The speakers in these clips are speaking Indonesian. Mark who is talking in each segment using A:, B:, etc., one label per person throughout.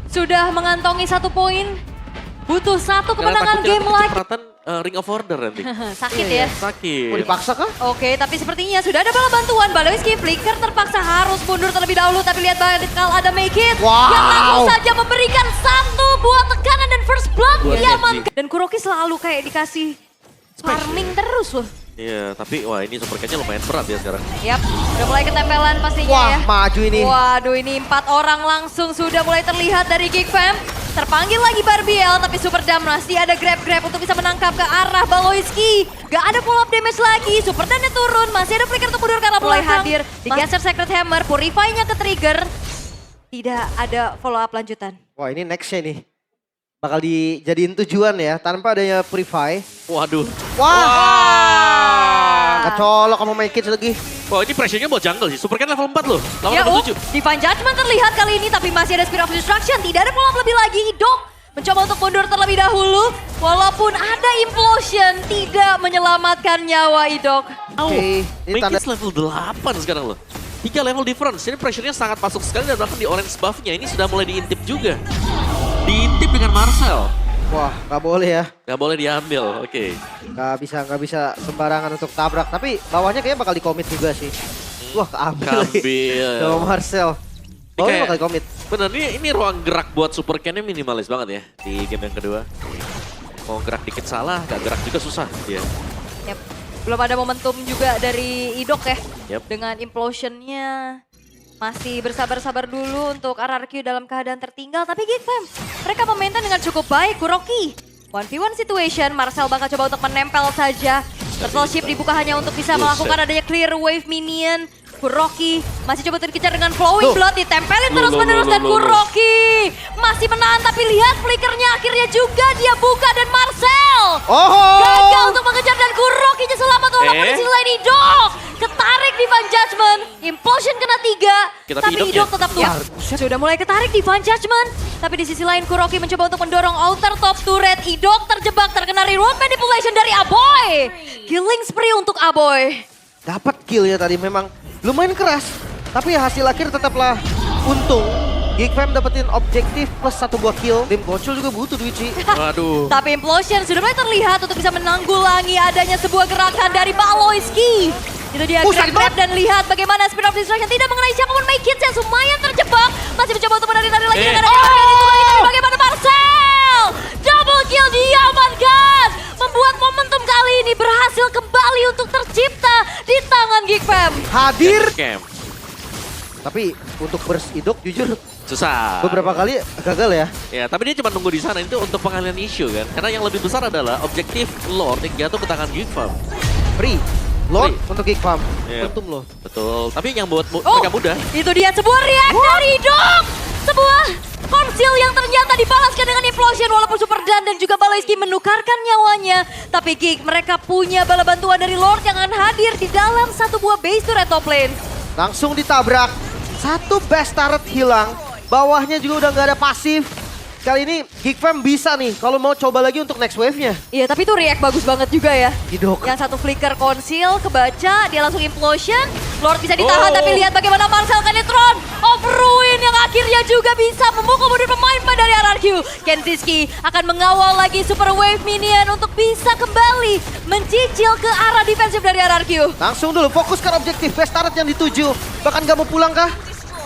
A: sudah mengantongi 1 poin. Butuh 1 kemenangan game lagi.
B: Kecepatan Ring of Order nanti.
A: Sakit ya.
B: Sakit.
C: Mau dipaksa kah?
A: Oke, tapi sepertinya sudah ada bala bantuan. Baloiski Flicker terpaksa harus mundur terlebih dahulu. Tapi lihat banget kalau ada Make It.
C: Wow.
A: Yang langsung saja memberikan 1 buah tekanan dan first blood.
B: Buat
A: Diamankan. Dan Kuroki selalu kayak dikasih farming terus loh.
B: Iya, tapi wah ini super catch-nya lumayan berat ya sekarang.
A: Yap, udah mulai ketempelan pastinya
C: Wah,
A: ya.
C: maju ini.
A: Waduh, ini 4 orang langsung sudah mulai terlihat dari Geek Fam. Terpanggil lagi Barbiel, tapi Super Dam masih ada grab-grab untuk bisa menangkap ke arah Baloiski. Gak ada follow up damage lagi, Super Damnya turun, masih ada flicker untuk mundur karena mulai hadir. Digeser Sacred Hammer, Purify-nya ke trigger. Tidak ada follow up lanjutan.
C: Wah, ini nextnya nih. Bakal dijadiin tujuan ya, tanpa adanya Purify.
B: Waduh.
C: Wah! Kecolok kamu Make It lagi.
B: Wah ini pressure-nya buat jungle sih. Super Cat level 4 loh. Lawan
A: Ya,
B: level 7.
A: Divine Judgment terlihat kali ini, tapi masih ada Spirit of Destruction. Tidak ada follow up lebih lagi. Idok mencoba untuk mundur terlebih dahulu. Walaupun ada Implosion, tidak menyelamatkan nyawa Idok.
C: Oke, ini tanda
B: Make level 8 sekarang loh. 3 level difference. Ini pressure-nya sangat masuk sekali dan bahkan di orange buff-nya ini sudah mulai diintip juga. Diintip dengan Marcel.
C: wah, nggak boleh ya.
B: Gak boleh diambil, oke.
C: Nggak bisa sembarangan untuk tabrak. Tapi bawahnya kayaknya bakal dikomit juga sih. Wah, keambil lagi.
B: Keambil.
C: Sama Marcel. Bawahnya
B: kayak-
C: bakal dikomit.
B: Bener, ini ruang gerak buat Super Cat-nya minimalis banget ya di game yang kedua. Mau gerak dikit salah, gak gerak juga susah. Iya.
A: Yap. Belum ada momentum juga dari Idok ya.
B: Yap.
A: Dengan implosionnya masih bersabar-sabar dulu untuk RRQ dalam keadaan tertinggal. Tapi Geek Fam, mereka memaintain dengan cukup baik. Kuroki, 1v1 situation, Marcel bakal coba untuk menempel saja. Turtle Ship dibuka hanya untuk bisa
B: Buset.
A: melakukan adanya clear wave minion. Kuroki masih coba dikejar dengan flowing blood, ditempelin terus-menerus dan Kuroki masih menahan, tapi lihat flickernya akhirnya juga dia buka dan Marcel
C: Oh!
A: gagal untuk mengejar dan Kurokinya selamat walaupun di sisi lain Idok ketarik Divine Judgment, Implosion kena 3,
B: Kita
A: tapi
B: Idok
A: Idok
B: ya?
A: tetap tuh sudah mulai ketarik Divine Judgment, tapi di sisi lain Kuroki mencoba untuk mendorong outer top turret. Idok terjebak terkena reroll manipulation dari Aboy, killing spree untuk Aboy.
C: Dapat kill ya tadi, memang lumayan keras. Tapi hasil akhir tetaplah untung. Geek Fam dapetin objektif plus 1 buah kill. Tim Gocul juga butuh duit sih.
B: Waduh.
A: Tapi Implosion sudah mulai terlihat untuk bisa menanggulangi adanya sebuah gerakan dari Baloiski. Itu dia
C: Sakit
A: grab
C: banget.
A: dan lihat bagaimana Spirit of Destruction tidak mengenai siapapun. Make It yang lumayan terjebak. Masih mencoba untuk menari-nari lagi dengan tapi bagaimana Marcel? Double kill diamankan. Membuat momentum kali ini berhasil kembali untuk tercipta di tangan Geek Fam.
C: Hadir.
B: Camp.
C: Tapi untuk burst Idok jujur
B: Susah.
C: beberapa kali gagal ya.
B: Ya, tapi dia cuma nunggu di sana itu untuk pengalihan isu kan. Karena yang lebih besar adalah objektif Lord yang jatuh ke tangan Geek Farm.
C: Free. Lord
B: Free.
C: untuk Geek Fam.
B: Iya.
C: Untung loh.
B: Betul. Tapi yang buat
A: Oh,
B: mereka mudah.
A: itu dia sebuah react dari Dok. Sebuah konsil yang ternyata dibalaskan dengan implosion walaupun Super Dan juga Baloiski menukarkan nyawanya. Tapi Geek mereka punya bala bantuan dari Lord yang akan hadir di dalam satu buah base turret top lane.
C: Langsung ditabrak. Satu best turret hilang. Bawahnya juga udah nggak ada pasif. Kali ini Geek Fam bisa nih kalau mau coba lagi untuk next wave-nya.
A: Iya tapi itu react bagus banget juga ya.
C: Idok.
A: Yang satu flicker konsil kebaca, dia langsung implosion. Lord bisa ditahan tapi lihat bagaimana Marcel Kanetron of Ruin yang akhirnya juga bisa memukul mundur pemain dari RRQ. Kenziski akan mengawal lagi super wave minion untuk bisa kembali mencicil ke arah defensif dari RRQ.
C: Langsung dulu fokus ke objektif best turret yang dituju. Bahkan nggak mau pulang kah?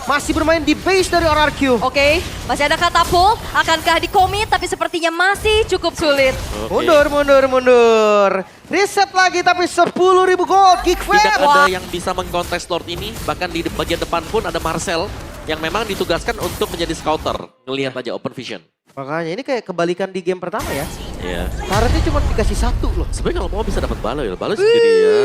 C: Masih bermain di base dari RRQ.
A: Oke, masih ada katapult. Akankah di-commit? Tapi sepertinya masih cukup sulit.
B: Oke.
C: Mundur. Reset lagi tapi 10.000 gold Geek Fam.
B: Tidak ada yang bisa mengkontes Lord ini. Bahkan di bagian depan pun ada Marcel yang memang ditugaskan untuk menjadi scouter. Ngelihat aja open vision.
C: Makanya ini kayak kebalikan di game pertama ya.
B: Iya.
C: Turretnya cuma dikasih 1 loh.
B: Sebenarnya kalau mau bisa dapat Baloy. Baloy sendiri ya.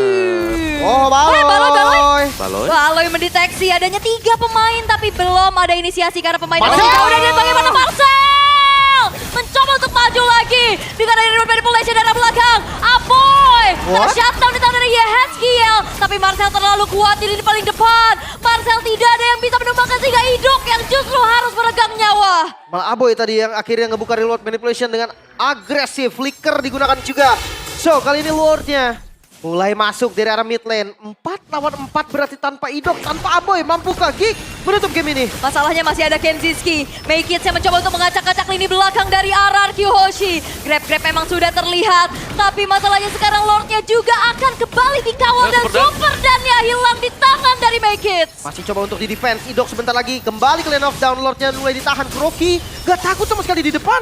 C: Oh,
A: Baloy.
B: Baloy.
A: Baloy mendeteksi adanya 3 pemain tapi belum ada inisiasi karena pemain
C: Marcel!
A: masih jauh. Dan lihat bagaimana Marcel mencoba untuk maju lagi dengan ada reroll manipulation dari belakang. Aboy tershutdown di tangan dari Yehetskiel. Tapi Marcel terlalu kuat di lini paling depan. Marcel tidak ada yang bisa menumbangkan sehingga Idok yang justru harus meregang nyawa.
C: Malah Aboy tadi yang akhirnya ngebuka reload manipulation dengan agresif. Flicker digunakan juga. So kali ini Lordnya Mulai masuk dari arah mid lane. 4 lawan 4 berarti tanpa Idok, tanpa Aboy. Mampukah Geek menutup game ini?
A: Masalahnya masih ada Kenziski. Make It yang mencoba untuk mengacak-acak lini belakang dari RRQ Hoshi. Grab-grab memang sudah terlihat. Tapi masalahnya sekarang Lordnya juga akan kembali dikawal. Dan Super Dan-nya hilang di tangan dari Make It.
C: Masih coba untuk di defense. Idok sebentar lagi kembali ke lane of down. Lordnya mulai ditahan. Kuroki gak takut sama sekali di depan.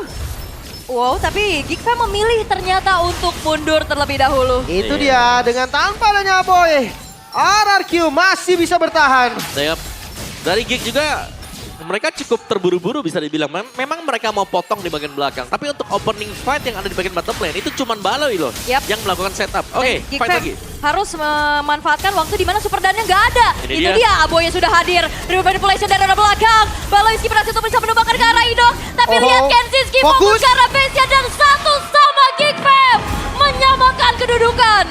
A: Wow, tapi Geek Fam memilih ternyata untuk mundur terlebih dahulu.
C: Itu dia, dengan tanpa adanya Aboy, RRQ masih bisa bertahan.
B: Yap. Dari Geek juga mereka cukup terburu-buru bisa dibilang. Memang mereka mau potong di bagian belakang. Tapi untuk opening fight yang ada di bagian bottom lane itu cuman Baloi loh
A: Yap.
B: yang melakukan setup. Oke,
A: Geek
B: fight
A: Fam
B: lagi.
A: harus memanfaatkan waktu di mana Super Dan-nya nggak ada.
B: Ini
A: Itu
B: dia.
A: dia, Aboy yang sudah hadir. River Manipulation dari arah belakang. Baloiski berhasil untuk bisa menumbangkan ke arah Idok. Tapi
C: Oh,
A: lihat Kenziski
C: fokus.
A: fokus ke arah base-nya dan satu sama Geek Fam menyamakan kedudukan.